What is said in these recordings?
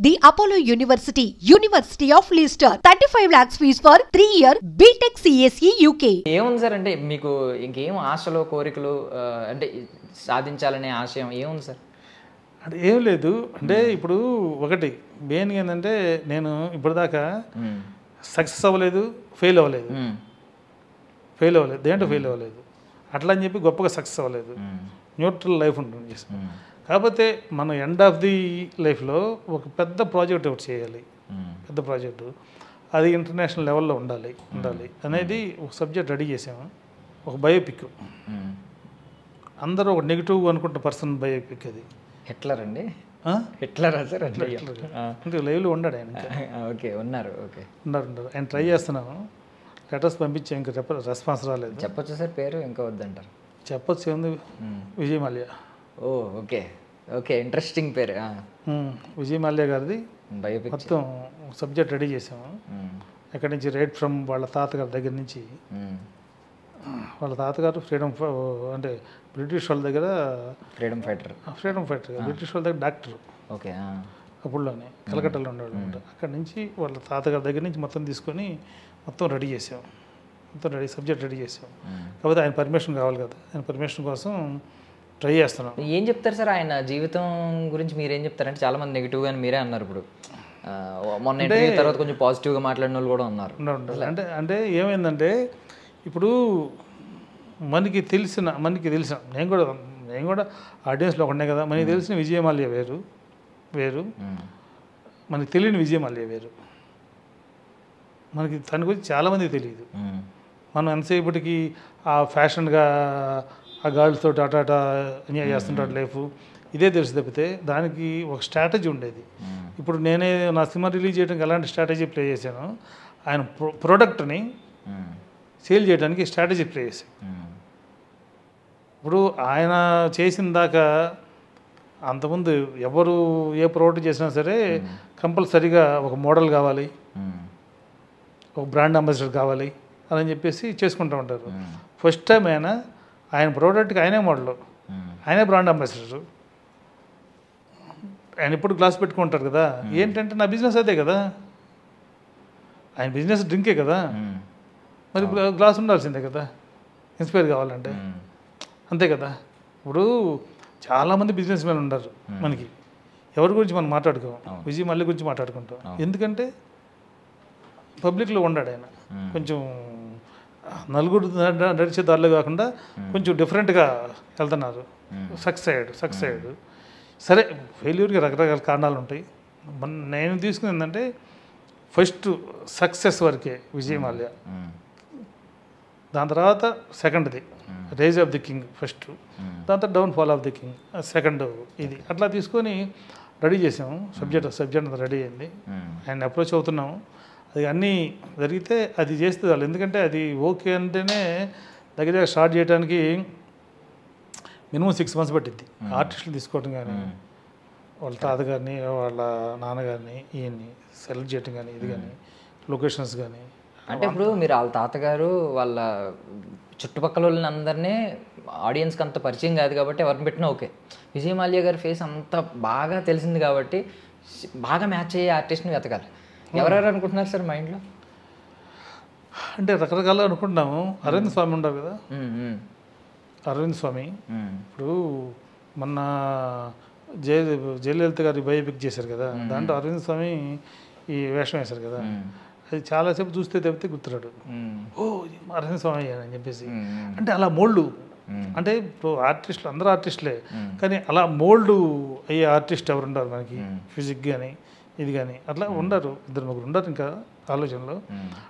The Apollo University, University of Leicester, 35 lakhs fees for 3-year BTech CSE UK. ఏముంది sir అంటే మీకు ఇంకేం ఆశలు కోరికలు అంటే సాధించాలనే ఆశయం ఏముంది సార్? అంటే ఏం లేదు. అంటే ఇప్పుడు ఒకటి మెయిన్గా ఏంటంటే నేను ఇప్పటిదాకా సక్సెస్ అవ్వలేదు, ఫెయిల్ అవ్వలేదు. దేంట్లో ఫెయిల్ అవ్వలేదు. అట్లా అని చెప్పి గొప్పగా సక్సెస్ అవ్వలేదు. న్యూట్రల్ లైఫ్ ఉంటుంది. కాకపోతే మనం ఎండ్ ఆఫ్ ది లైఫ్లో ఒక పెద్ద ప్రాజెక్ట్ ఒకటి చేయాలి. పెద్ద ప్రాజెక్టు అది ఇంటర్నేషనల్ లెవెల్లో ఉండాలి అనేది ఒక సబ్జెక్ట్ రెడీ చేసాము. ఒక బయోపిక్. అందరూ ఒక నెగిటివ్ అనుకుంటున్న పర్సన్ బయోపిక్ అది. హిట్లర్ అండి? హిట్లరా సార్? అంటే లైవ్లో ఉన్నాడు ఆయన. ఓకే, ఉన్నారు. ఓకే, ఉన్నారు. ఆయన ట్రై చేస్తున్నాము. లెటర్స్ పంపించాం, ఇంకా రెస్పాన్స్ రాలేదు. చెప్పొచ్చు సార్ పేరు? ఇంకా వద్దంటారు? చెప్పొచ్చు. ఏముంది, విజయ్ మాల్యా. ఓ ఓకే ఓకే, ఇంట్రెస్టింగ్ పేరు. విజయ్ మాల్యా గారిది బయోపిక్ మొత్తం సబ్జెక్ట్ రెడీ చేసాము. ఎక్కడి నుంచి రైట్ ఫ్రమ్ వాళ్ళ తాతగారి దగ్గర నుంచి. వాళ్ళ తాతగారు అంటే బ్రిటిష్ వాళ్ళ దగ్గర ఫ్రీడమ్ ఫైటర్, బ్రిటిష్ వాళ్ళ దగ్గర డాక్టర్. ఓకే, అప్పుడులోనే కలకట్టాలో ఉండేవాళ్ళు అనమాట. అక్కడి నుంచి వాళ్ళ తాతగారి దగ్గర నుంచి మొత్తం తీసుకొని మొత్తం రెడీ చేసాం. సబ్జెక్ట్ రెడీ చేసాం. కాకపోతే ఆయన పర్మిషన్ కావాలి కదా. ఆయన పర్మిషన్ కోసం ట్రై చేస్తున్నాం. ఏం చెప్తారు సార్ ఆయన జీవితం గురించి? మీరేం చెప్తారంటే చాలామంది నెగిటివ్గా అని మీరే అన్నారు. ఇప్పుడు మొన్న ఇంటర్వ్యూ తర్వాత కొంచెం పాజిటివ్గా మాట్లాడిన వాళ్ళు కూడా ఉన్నారు. అంటే ఏమైందంటే ఇప్పుడు మనకి తెలిసిన నేను కూడా ఆడియన్స్లో ఉండే కదా. మనకి తెలిసిన విజయ్ మాల్యా వేరు, మనకి తెలియని విజయ్ మాల్యా వేరు. మనకి తన గురించి చాలామందికి తెలియదు. మనం ఎంతసేపటికి ఆ ఫ్యాషన్గా ఆ గర్ల్స్ తోటి అటాటా ఎంజాయ్ చేస్తుంటాడు లైఫ్, ఇదే తెలుసు తప్పితే దానికి ఒక స్ట్రాటజీ ఉండేది. ఇప్పుడు నేనే నా సినిమా రిలీజ్ చేయడానికి ఎలాంటి స్ట్రాటజీ ప్లే చేశాను, ఆయన ప్రోడక్ట్ని సేల్ చేయడానికి స్ట్రాటజీ ప్లే చేశాను. ఇప్పుడు ఆయన చేసిన దాకా అంతకుముందు ఎవరు ఏ ప్రోడక్ట్ చేసినా సరే కంపల్సరీగా ఒక మోడల్ కావాలి, ఒక బ్రాండ్ అంబాసిడర్ కావాలి అని చెప్పేసి చేసుకుంటూ ఉంటారు. ఫస్ట్ టైం ఆయన ప్రోడక్ట్కి ఆయనే మోడల్, ఆయనే బ్రాండ్ అంబాసిడర్. ఆయన ఇప్పుడు గ్లాస్ పెట్టుకుంటారు కదా. ఏంటంటే నా బిజినెస్ అదే కదా, ఆయన బిజినెస్ డ్రింకే కదా, మరి ఇప్పుడు గ్లాస్ ఉండాల్సిందే కదా ఇన్స్పైర్ కావాలంటే, అంతే కదా. ఇప్పుడు చాలామంది బిజినెస్ మ్యాన్ ఉన్నారు మనకి. ఎవరి గురించి మనం మాట్లాడుకోం, విజయ్ మల్లి గురించి మాట్లాడుకుంటాం. ఎందుకంటే పబ్లిక్లో ఉన్నాడు ఆయన. కొంచెం నలుగురు నడిచే దారిలో కాకుండా కొంచెం డిఫరెంట్గా వెళ్తున్నారు. సక్సెస్ అయ్యాడు. సరే, ఫెయిల్యూర్కి రకరకాల కారణాలు ఉంటాయి. నేను తీసుకుని ఏంటంటే ఫస్ట్ సక్సెస్ వరకే విజయ్ మాల్యా. దాని తర్వాత సెకండ్ది rise of the king first, దాని తర్వాత downfall of the king second. ఇది అట్లా తీసుకొని రెడీ చేసాము. సబ్జెక్ట్ అంతా రెడీ అయింది. ఆయన అప్రోచ్ అవుతున్నాము. అది అన్నీ జరిగితే అది చేస్తే వాళ్ళు, ఎందుకంటే అది ఓకే అంటేనే దగ్గర స్టార్ట్ చేయడానికి మినిమం 6 months పట్టిద్ది. ఆర్టిస్టులు తీసుకోవడం కానీ, వాళ్ళ తాతగారిని వాళ్ళ నాన్నగారిని ఈయన్ని సెలెక్ట్ చేయడం కానీ, ఇది కానీ లొకేషన్స్ కానీ. అంటే ఇప్పుడు మీరు వాళ్ళ తాతగారు వాళ్ళ చుట్టుపక్కల వాళ్ళని అందరినీ ఆడియన్స్కి అంత పరిచయం కాదు కాబట్టి ఎవరిని పెట్టినా ఓకే. విజయ్ మాల్యా గారి ఫేస్ అంత బాగా తెలిసింది కాబట్టి బాగా మ్యాచ్ అయ్యే ఆర్టిస్ట్ని వెతకాలి. ఎవరెవరు అనుకుంటున్నారు సార్ మైండ్లో? అంటే రకరకాలుగా అనుకుంటున్నాము. అరవింద్ స్వామి ఉన్నారు కదా, అరవింద్ స్వామి. ఇప్పుడు మొన్న జయలలిత గారి బయోపిక్ చేశారు కదా, దాంట్లో అరవింద్ స్వామి ఈ వేషం వేశారు కదా. అది చాలాసేపు చూస్తే తప్పితే గుర్తురాడు. ఓ అరవింద్ స్వామి అని చెప్పేసి. అంటే అలా మోల్డ్, అంటే ఇప్పుడు ఆర్టిస్టులు అందరూ ఆర్టిస్టులే, కానీ అలా మోల్డ్ అయ్యే ఆర్టిస్ట్ ఎవరు ఉండరు మనకి. ఫిజిక్ కానీ ఇది కానీ అట్లా ఉండరు, 2-3 ఉండరు ఇంకా ఆలోచనలో.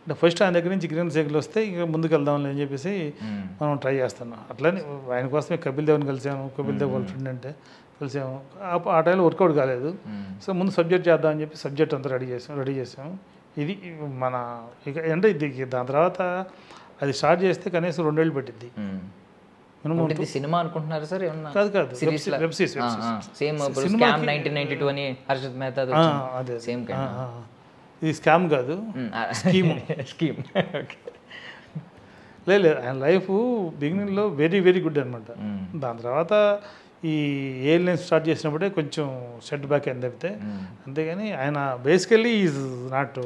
అంటే ఫస్ట్ ఆయన దగ్గర నుంచి గ్రీన్ సైకిల్ వస్తే ఇంకా ముందుకు వెళ్దామని అని చెప్పేసి మనం ట్రై చేస్తున్నాం. అట్లనే ఆయన కోసమే కపిల్ దేవ్ని కలిసాము. కపిల్ దేవ్ వాళ్ళ ఫ్రెండ్ అంటే కలిసాము. ఆ టైంలో వర్కౌట్ కాలేదు. సో ముందు సబ్జెక్ట్ చేద్దామని చెప్పి సబ్జెక్ట్ అంతా రెడీ చేసాము. ఇది మన ఇక అంటే ఇది దాని తర్వాత అది స్టార్ట్ చేస్తే కనీసం 2 ఏళ్ళు పట్టిద్ది. సినిమా అనుకుంటున్నారు సార్? కాదు, వెబ్ సిరీస్. సేమ్ స్కామ్ 1992 అని హర్షిత్ మెహతా. అదే సేమ్. ఇది స్కామ్ కాదు, స్కీమ్. లేదు, ఆయన లైఫ్ బిగినింగ్లో వెరీ వెరీ గుడ్ అనమాట. దాని తర్వాత ఈ ఏలియన్స్ స్టార్ట్ చేసినప్పుడే కొంచెం సెట్ బ్యాక్ అయింది తప్పితే, అంతేగాని ఆయన basically is not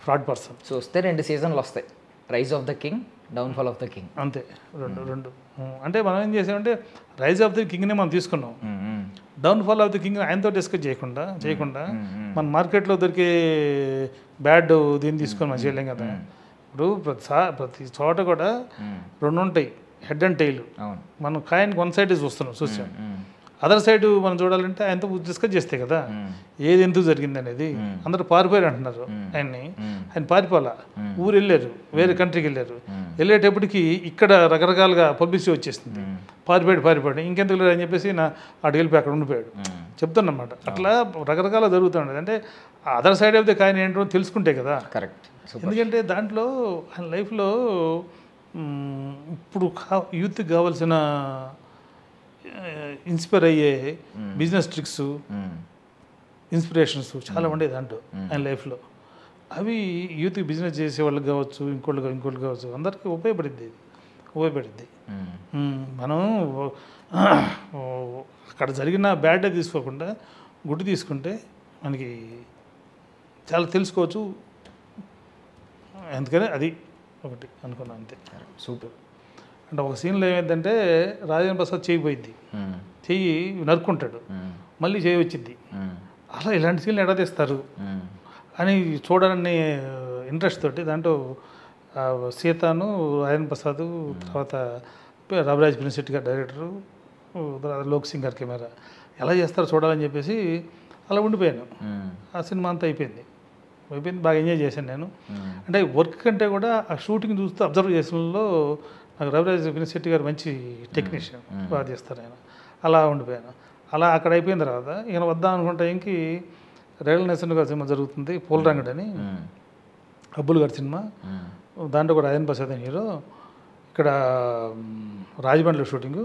fraud person. So వస్తే 2 సీజన్లు వస్తాయి, rise of the king, downfall of the king. అంతే, రెండు. అంటే మనం ఏం చేసామంటే రైజ్ ఆఫ్ ది కింగ్నే మనం తీసుకున్నాం, డౌన్ఫాల్ ఆఫ్ ది కింగ్ ఆయనతో డిస్కస్ చేయకుండా మన మార్కెట్లో దొరికే బ్యాడ్ దీన్ని తీసుకొని మనం చేయలేం కదా. ఇప్పుడు ప్రతి చోట కూడా 2 ఉంటాయి, హెడ్ అండ్ టైల్. మనం కాయిన్ 1 సైడ్ చూసాం, అదర్ సైడ్ మనం చూడాలంటే ఆయనతో డిస్కస్ చేస్తే కదా ఏది ఎందుకు జరిగింది అనేది. అందరూ పారిపోయారు అంటున్నారు ఆయన పారిపోలా, ఊరు వెళ్ళారు, వేరే కంట్రీకి వెళ్ళారు. వెళ్ళేటప్పటికి ఇక్కడ రకరకాలుగా పబ్లిసిటీ వచ్చేసింది, పారిపోయాడు ఇంకెందుకు అని చెప్పేసి అటు వెళ్ళిపోయి అక్కడ ఉండిపోయాడు చెప్తున్నమాట. అట్లా రకరకాల జరుగుతుండేది. అంటే other side of the coin ఏంటో తెలుసుకుంటే కదా. కరెక్ట్. ఎందుకంటే దాంట్లో ఆయన లైఫ్లో ఇప్పుడు యూత్కి కావాల్సిన ఇన్స్పైర్ అయ్యే బిజినెస్ ట్రిక్స్, ఇన్స్పిరేషన్స్ చాలా ఉండేది దాంట్లో ఆయన లైఫ్లో. అవి యూత్కి బిజినెస్ చేసే వాళ్ళకి కావచ్చు, ఇంకోళ్ళు కావచ్చు, అందరికీ ఉపయోగపడిద్ది. మనం అక్కడ జరిగిన బ్యాడ్ డే తీసుకోకుండా గుడ్ తీసుకుంటే మనకి చాలా తెలుసుకోవచ్చు. అందుకని అది ఒకటి అనుకున్నాను అంతే. సూపర్. అంటే ఒక సీన్లో ఏమైందంటే రాజేంద్ర ప్రసాద్ చెయ్యి పోయిద్ది, చెయ్యి నరుక్కుంటాడు, మళ్ళీ చెయ్యి వచ్చింది. అలా ఇలాంటి సీన్లు ఎడ తీస్తారు అని చూడాలని ఇంట్రెస్ట్ తోటి దాంట్లో సీతాను, రాజేంద్ర ప్రసాద్, తర్వాత రవిరాజ్ పినిశెట్టి గారు డైరెక్టరు, లోక్ సింగ్ గారు కెమెరా, ఎలా చేస్తారో చూడాలని చెప్పేసి అలా ఉండిపోయాను. ఆ సినిమా అంతా అయిపోయింది, బాగా ఎంజాయ్ చేశాను నేను. అంటే వర్క్ కంటే కూడా ఆ షూటింగ్ చూస్తూ అబ్జర్వ్ చేసినలో నాకు రవిరాజ్ పినిశెట్టి గారు మంచి టెక్నీషియన్, బాగా చేస్తారు ఆయన. అలా ఉండిపోయాను. అలా అక్కడ అయిపోయిన తర్వాత ఈయన వద్దాం అనుకుంటే ఇంకి రేల నరసింహ గారి సినిమా జరుగుతుంది, పూలరంగడు అని, అబ్బుల్ గారి సినిమా. దాంట్లో కూడా రాజేంద్ర ప్రసాద్ అని హీరో. ఇక్కడ రాజమండ్రిలో షూటింగు,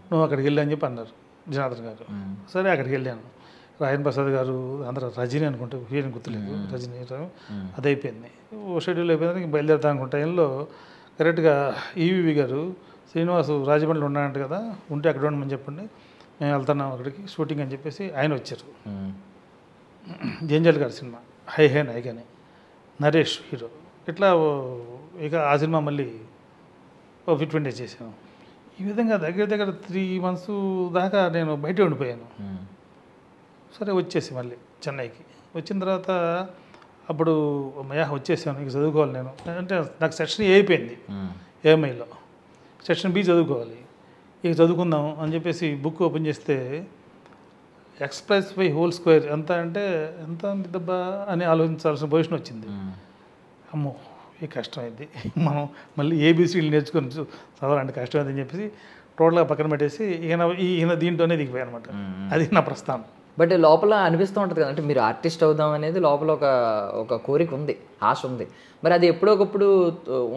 నువ్వు అక్కడికి వెళ్ళి అని చెప్పి అన్నారు జనార్దన్ గారు. సరే అక్కడికి వెళ్ళాను. రాజేంద్ర ప్రసాద్ గారు, అందరూ రజనీ అనుకుంటే హీరోని గుర్తులేదు, రజనీ అది అయిపోయింది. ఓ షెడ్యూల్ అయిపోయింది, ఇంక బయలుదేరుతా అనుకుంటే టైంలో కరెక్ట్గా ఈవీవి గారు, శ్రీనివాసు రాజమండ్రిలో ఉన్నాయంట కదా, ఉంటే అక్కడ ఉండమని చెప్పండి, మేము వెళ్తున్నాం అక్కడికి షూటింగ్ అని చెప్పేసి ఆయన వచ్చారు. జంజల్ గారి సినిమా హై నాయకని, నరేష్ హీరో. ఇట్లా ఇక ఆ సినిమా మళ్ళీ 15 days చేశాను. ఈ విధంగా దగ్గర 3 months దాకా నేను బయట ఉండిపోయాను. సరే వచ్చేసి మళ్ళీ చెన్నైకి వచ్చిన తర్వాత అప్పుడు వచ్చేసాను, ఇక చదువుకోవాలి నేను. అంటే నాకు సెక్షన్ ఏ అయిపోయింది ఏఎంఐలో, సెక్షన్ బి చదువుకోవాలి. ఇక చదువుకుందాం అని చెప్పేసి బుక్ ఓపెన్ చేస్తే X+Y² ఎంత అంటే ఎంత దెబ్బా అని ఆలోచించాల్సిన పొజిషన్ వచ్చింది. అమ్మో ఈ కష్టమైంది, మనం మళ్ళీ ఏబీసీలు నేర్చుకొని చదవాలంటే కష్టమైంది అని చెప్పేసి టోటల్గా పక్కన పెట్టేసి ఈయన దీంట్లోనే దిగిపోయాయి అనమాట. అది నా ప్రస్థానం. బట్ లోపల అనిపిస్తూ ఉంటుంది కదా, అంటే మీరు ఆర్టిస్ట్ అవుదాం అనేది లోపల ఒక కోరిక ఉంది, ఆశ ఉంది. మరి అది ఎప్పుడొకప్పుడు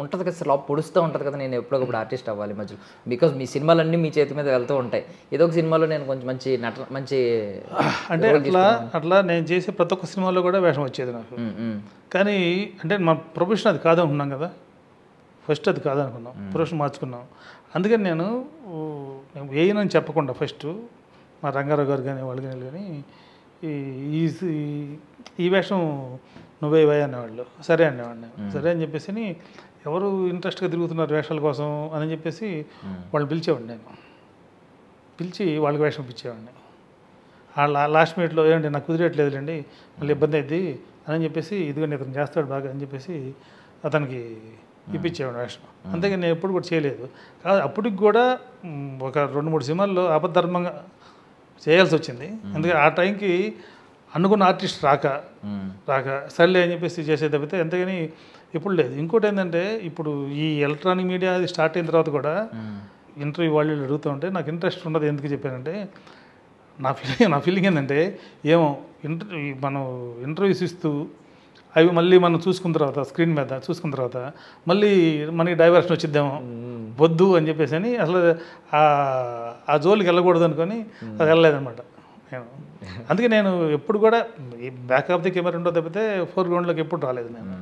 ఉంటుంది కదా సార్, లోపల పొడుస్తూ ఉంటుంది కదా, నేను ఎప్పుడొకప్పుడు ఆర్టిస్ట్ అవ్వాలి మధ్యలో. బికాజ్ మీ సినిమాలన్నీ మీ చేతి మీద వెళ్తూ ఉంటాయి. ఏదో ఒక సినిమాలో నేను కొంచెం మంచి అంటే అట్లా నేను చేసే ప్రతి ఒక్క సినిమాలో కూడా వేషం వచ్చేది నాకు. కానీ అంటే మా ప్రొఫెషన్ అది కాదనుకున్నాం కదా, ఫస్ట్ అది కాదనుకున్నాం, ప్రొఫెషన్ మార్చుకున్నాం. అందుకని నేను వేయనని చెప్పకుండా ఫస్ట్ మా రంగారావు గారు కానీ వాళ్ళు కానీ ఈ వేషం నువ్వే వేయ అనేవాళ్ళు. సరే అనేవాడిని. సరే అని చెప్పేసి ఎవరు ఇంట్రెస్ట్గా తిరుగుతున్నారు వేషాల కోసం అని చెప్పేసి వాళ్ళు పిలిచేవాడిని. నేను పిలిచి వాళ్ళకి వేషం ఇప్పించేవాడిని. లాస్ట్ మినిట్లో ఏమంటే నాకు కుదిరేట్లేదులేండి, మళ్ళీ ఇబ్బంది అయింది అని చెప్పేసి, ఇదిగోండి ఇతను చేస్తాడు బాగా అని చెప్పేసి అతనికి ఇప్పించేవాడు వేషం. అంతేగాని నేను ఎప్పుడు కూడా చేయలేదు. కాదు అప్పటికి కూడా ఒక 2-3 సినిమాల్లో అబద్ధర్మంగా చేయాల్సి వచ్చింది. అందుకని ఆ టైంకి అనుకున్న ఆర్టిస్ట్ రాక సర్లే అని చెప్పేసి చేసే తప్పితే అంతేగాని ఎప్పుడు లేదు. ఇంకోటి ఏంటంటే ఇప్పుడు ఈ ఎలక్ట్రానిక్ మీడియా అది స్టార్ట్ అయిన తర్వాత కూడా ఇంటర్వ్యూ వాళ్ళు అడుగుతూ ఉంటే నాకు ఇంట్రెస్ట్ ఉండదు. ఎందుకు చెప్పానంటే నా ఫీలింగ్ ఏంటంటే మనం ఇంటర్వ్యూస్ ఇస్తూ అవి మళ్ళీ మనం చూసుకున్న తర్వాత స్క్రీన్ మీద చూసుకున్న తర్వాత మళ్ళీ మనకి డైవర్షన్ వచ్చిద్దామో వద్దు అని చెప్పేసి అని అసలు ఆ జోలికి వెళ్ళకూడదు అనుకొని అది వెళ్ళలేదన్నమాట నేను. అందుకే నేను ఎప్పుడు కూడా ఈ బ్యాక్ ఆఫ్ ది కెమెరా ఉండో తప్పితే ఫోర్గ్రౌండ్లోకి ఎప్పుడు రాలేదు నేను.